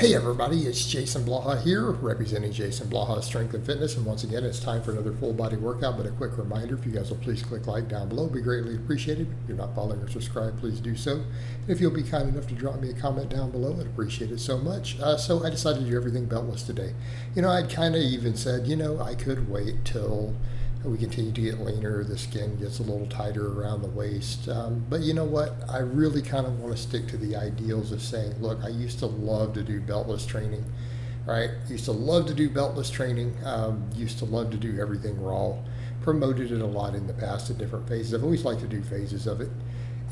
Hey everybody, it's Jason Blaha here, representing Jason Blaha Strength and Fitness, and once again it's time for another full body workout, but a quick reminder, if you guys will please click like down below, it'd be greatly appreciated. If you're not following or subscribed, please do so. And if you'll be kind enough to drop me a comment down below, I'd appreciate it so much. So I decided to do everything beltless today. I'd kind of even said, I could wait till we continue to get leaner, the skin gets a little tighter around the waist. But you know what? I really kind of want to stick to the ideals of saying, look, I used to love to do beltless training, right? Used to love to do beltless training, used to love to do everything raw, promoted it a lot in the past in different phases. I've always liked to do phases of it.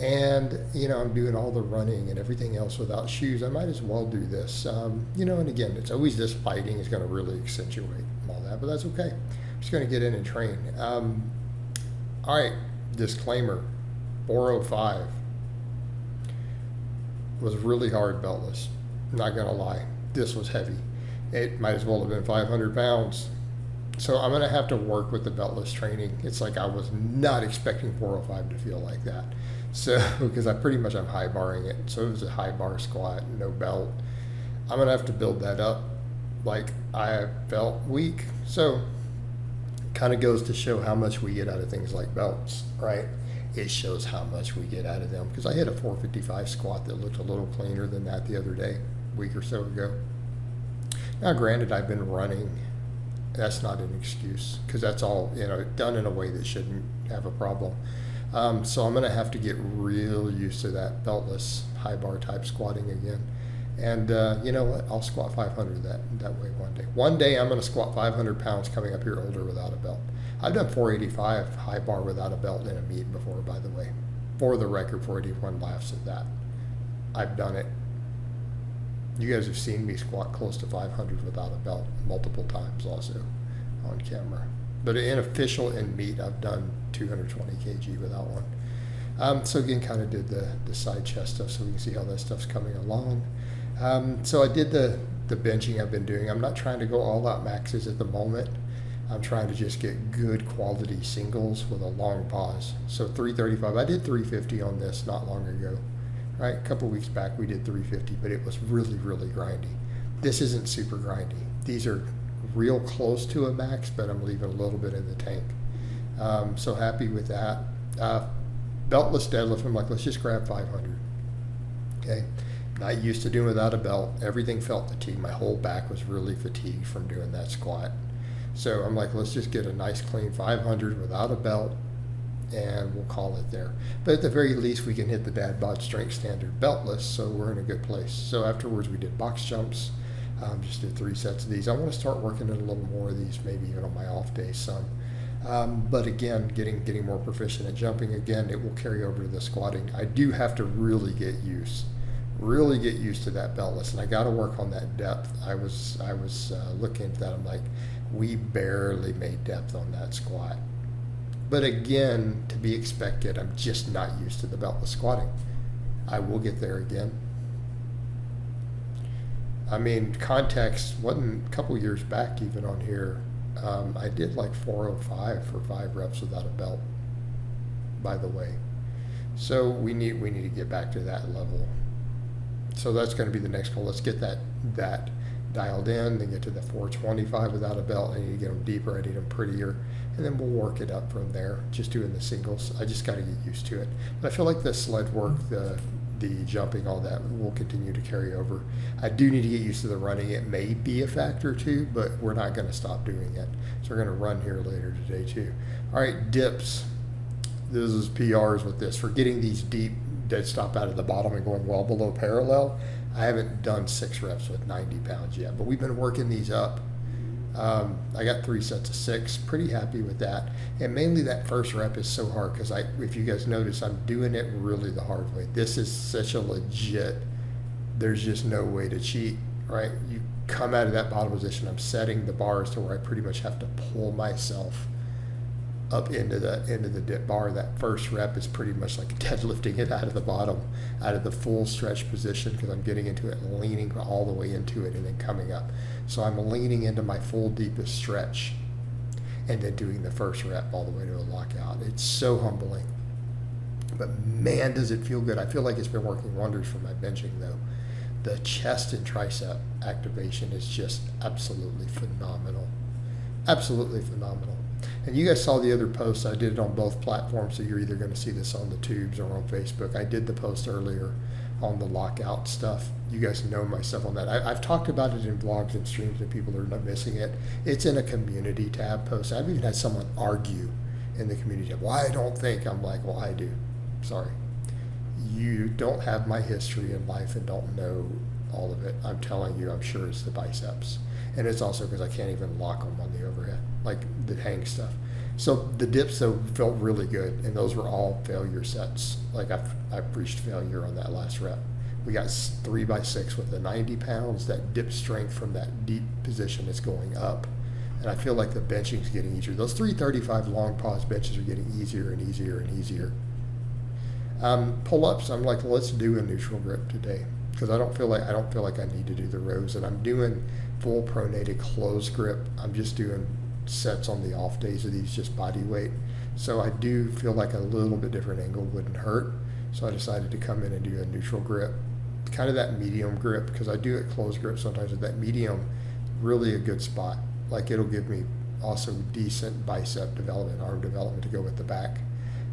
And, I'm doing all the running and everything else without shoes. I might as well do this. And again, it's always this fighting is going to really accentuate all that, but that's okay. I'm just going to get in and train. All right, disclaimer, 405 was really hard beltless. Not going to lie. This was heavy. It might as well have been 500 pounds. So I'm going to have to work with the beltless training. It's like I was not expecting 405 to feel like that. So, because I'm high barring it. So it was a high bar squat, no belt. I'm going to have to build that up like I felt weak. So kind of goes to show how much we get out of things like belts, right? It shows how much we get out of them, because I hit a 455 squat that looked a little cleaner than that the other day, a week or so ago. Now, granted, I've been running. That's not an excuse, because that's all, done in a way that shouldn't have a problem. So I'm going to have to get real used to that beltless high bar type squatting again. And you know what? I'll squat 500 that way one day. One day I'm going to squat 500 pounds coming up here older without a belt. I've done 485 high bar without a belt in a meet before, by the way. For the record, 481 laughs at that. I've done it. You guys have seen me squat close to 500 without a belt multiple times also on camera. But in official in meet, I've done 220 kg without one. So again, kind of did the side chest stuff so we can see how that stuff's coming along. So I did the benching I've been doing. I'm not trying to go all out maxes at the moment. I'm trying to just get good quality singles with a long pause. So 335, I did 350 on this not long ago, right? A couple weeks back we did 350, but it was really, really grindy. This isn't super grindy. These are real close to a max, but I'm leaving a little bit in the tank. So happy with that. Beltless deadlift, I'm like, let's just grab 500. Okay. Not used to doing without a belt. Everything felt fatigued. My whole back was really fatigued from doing that squat. So I'm like, let's just get a nice clean 500 without a belt, and we'll call it there. But at the very least, we can hit the dad bod strength standard beltless, so we're in a good place. So afterwards, we did box jumps. Just did 3 sets of these. I want to start working in a little more of these, maybe even on my off days some. But again, getting more proficient at jumping again, it will carry over to the squatting. I do have to really get used to that beltless, and I got to work on that depth. I was looking at that. I'm like, we barely made depth on that squat. But again, to be expected, I'm just not used to the beltless squatting. I will get there again. I mean, context, wasn't a couple years back even on here, I did like 405 for 5 reps without a belt, by the way. So we need to get back to that level. So that's going to be the next goal. Let's get that dialed in, then get to the 425 without a belt. I need to get them deeper, I need them prettier, and then we'll work it up from there, just doing the singles. I just got to get used to it. But I feel like the sled work, the jumping, all that will continue to carry over. I do need to get used to the running. It may be a factor too, but we're not going to stop doing it. So we're going to run here later today too. All right, dips. This is PRs with this. For getting these deep dead stop out of the bottom and going well below parallel. I haven't done 6 reps with 90 pounds yet, but we've been working these up. I got 3 sets of 6, pretty happy with that. And mainly that first rep is so hard because if you guys notice, I'm doing it really the hard way. This is such a legit, there's just no way to cheat, right? You come out of that bottom position, I'm setting the bars to where I pretty much have to pull myself up into the dip bar. That first rep is pretty much like deadlifting it out of the bottom, out of the full stretch position, because I'm getting into it and leaning all the way into it and then coming up. So I'm leaning into my full deepest stretch and then doing the first rep all the way to a lockout. It's so humbling. But man, does it feel good. I feel like it's been working wonders for my benching though. the chest and tricep activation is just absolutely phenomenal. Absolutely phenomenal. And you guys saw the other post. I did it on both platforms, so you're either going to see this on the tubes or on Facebook. I did the post earlier on the lockout stuff. You guys know my stuff on that. I've talked about it in vlogs and streams, and people are not missing it. It's in a community tab post. I've even had someone argue in the community tab, "Well, I don't think." I'm like, well, I do. Sorry. You don't have my history in life and don't know all of it. I'm telling you, I'm sure it's the biceps. And it's also because I can't even lock them on the overhead, like the hang stuff. So the dips, though, felt really good, and those were all failure sets. Like I've reached failure on that last rep. We got 3x6 with the 90 pounds. That dip strength from that deep position is going up. And I feel like the benching's getting easier. Those 335 long pause benches are getting easier and easier and easier. Pull-ups, I'm like, let's do a neutral grip today, because I don't feel like I need to do the rows, and I'm doing full pronated closed grip. I'm just doing sets on the off days of these, just body weight. So I do feel like a little bit different angle wouldn't hurt. So I decided to come in and do a neutral grip, kind of that medium grip, because I do it closed grip sometimes with that medium, really a good spot. Like it'll give me also decent bicep development, arm development to go with the back.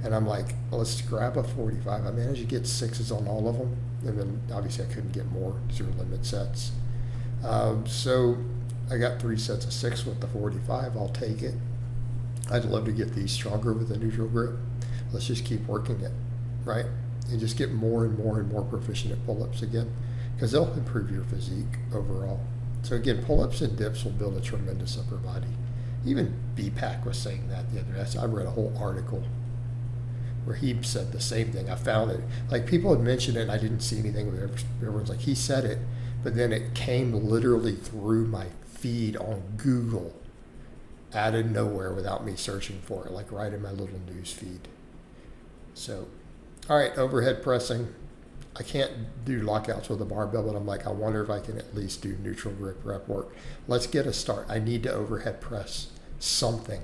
And I'm like, let's grab a 45. I managed to get 6s on all of them. And then obviously I couldn't get more, 0 limit sets. So I got 3 sets of 6 with the 45. I'll take it. I'd love to get these stronger with a neutral grip. Let's just keep working it, right? And just get more and more and more proficient at pull-ups again, because they'll improve your physique overall. So again, pull-ups and dips will build a tremendous upper body. Even BPAC was saying that the other day. I read a whole article where he said the same thing. I found it. Like people had mentioned it and I didn't see anything with it. Everyone's like, he said it, but then it came literally through my feed on Google out of nowhere without me searching for it, like right in my little news feed. So, all right, overhead pressing. I can't do lockouts with a barbell, but I'm like, I wonder if I can at least do neutral grip rep work. Let's get a start. I need to overhead press something.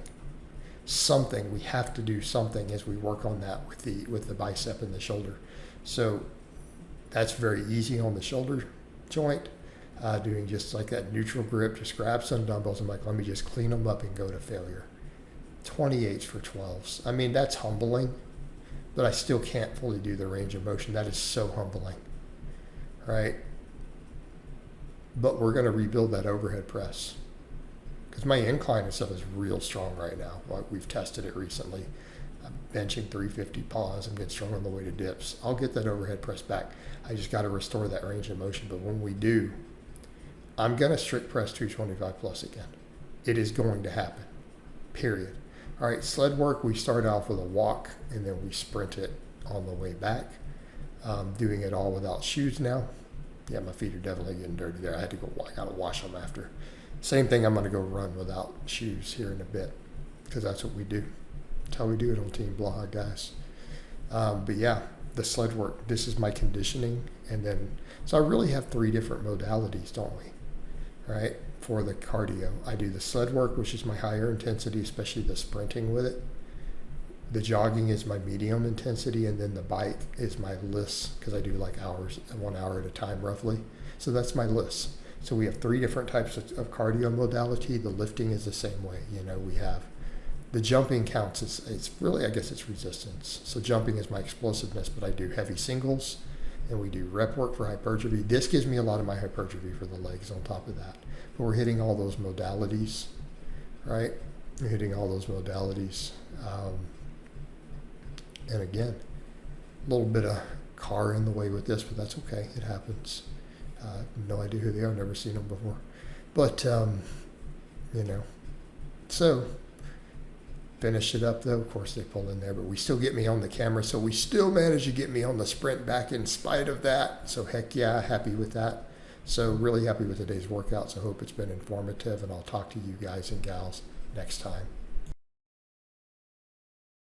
We have to do something as we work on that with the bicep and the shoulder. So that's very easy on the shoulder joint, doing just like that neutral grip. Just grab some dumbbells and like, let me just clean them up and go to failure. 28s for 12s. I mean, that's humbling, but I still can't fully do the range of motion. That is so humbling, right? But we're going to rebuild that overhead press, because my incline and stuff is real strong right now. Like we've tested it recently. I'm benching 350 pause. I'm getting strong on the way to dips. I'll get that overhead press back. I just got to restore that range of motion. But when we do, I'm going to strict press 225 plus again. It is going to happen, period. All right, sled work, we start off with a walk, and then we sprint it on the way back. Doing it all without shoes now. Yeah, my feet are definitely getting dirty there. I got to wash them after. Same thing, I'm going to go run without shoes here in a bit, because that's what we do. That's how we do it on Team Blaha, guys. But yeah, the sled work, this is my conditioning. And then, so I really have 3 different modalities, don't we? Right? For the cardio, I do the sled work, which is my higher intensity, especially the sprinting with it. The jogging is my medium intensity, and then the bike is my list, because I do like 1 hour at a time roughly. So that's my list. So we have 3 different types of cardio modality. The lifting is the same way. We have the jumping counts. It's really, I guess it's resistance. So jumping is my explosiveness, but I do heavy singles, and we do rep work for hypertrophy. This gives me a lot of my hypertrophy for the legs on top of that. But we're hitting all those modalities, right? We're hitting all those modalities. And again, a little bit of car in the way with this, but that's okay. It happens. No idea who they are. Never seen them before. But, so finish it up though. Of course they pull in there, but we still get me on the camera. So we still manage to get me on the sprint back in spite of that. So heck yeah, happy with that. So really happy with today's workouts. I hope it's been informative, and I'll talk to you guys and gals next time.